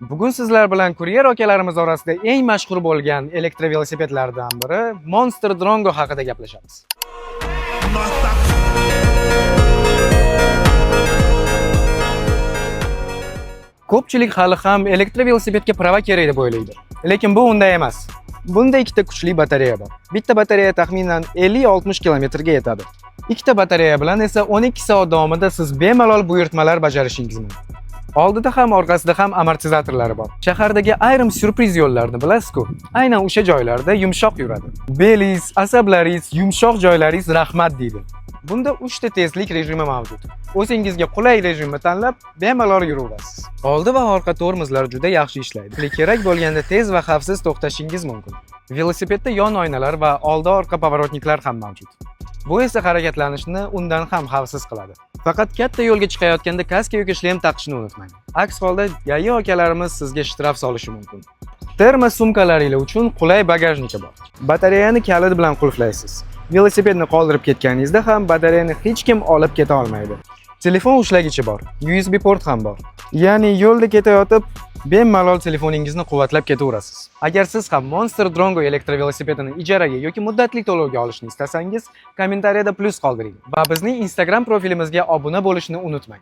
Bugun sizlar bilan kuryer akalarimiz orasida eng mashhur bo'lgan elektrovelosipedlardan biri Monster Drongo haqida gaplashamiz. Ko'pchilik hali ham elektrovelosipedga prava kerak deb o'ylaydi. Lekin bu unday emas. Bunda ikkita kuchli batareya bor. Bitta batareya taxminan 50-60 kilometrga yetadi. Ikkita batareya bilan esa 12 soat davomida siz bemalol buyurtmalar bajarishingiz mumkin. Oldida ham orqasida ham amortizatorlari bor. Shahardagi ayrim syurpriz yo'llarni bilasiz-ku. Aynan o'sha joylarda yumshoq yuradi. Belingiz, asablaringiz, yumshoq joylaringiz rahmat deydi. Bunda 3 ta tezlik rejimi mavjud. O'zingizga qulay rejimni tanlab, bemalol yuraverasiz. Oldi va orqa tormozlar juda yaxshi ishlaydi. Kerak bo'lganda tez va xavfsiz to'xtashingiz mumkin. Velosipedda yon oynalar va oldi-orqa pavorotniklar ham mavjud. Bu esa harakatlanishni undan ham xavfsiz qiladi. Faqat katta yo'lga chiqayotganda kaska yoki shlem taqishni unutmang. Aks holda yayi akalarimiz sizga shtraf solishi mumkin. Termos sumkalaringiz uchun qulay bagajniki bor. Batareyani kalit bilan qulflaysiz. Velosipedni qoldirib ketganingizda ham batareyani hech kim olib keta olmaydi. Telefon ushlagichi bor, USB port ham bor. Ya'ni yo'lda ketayotib, bemalol telefoningizni quvvatlab ketaverasiz. Agar siz ham Monster Drongo elektrovelosipedini ijaraga yoki muddatli to'lovga olishni istasangiz, kommentariyada plus qoldiring va bizning Instagram profilimizga obuna bo'lishni unutmang.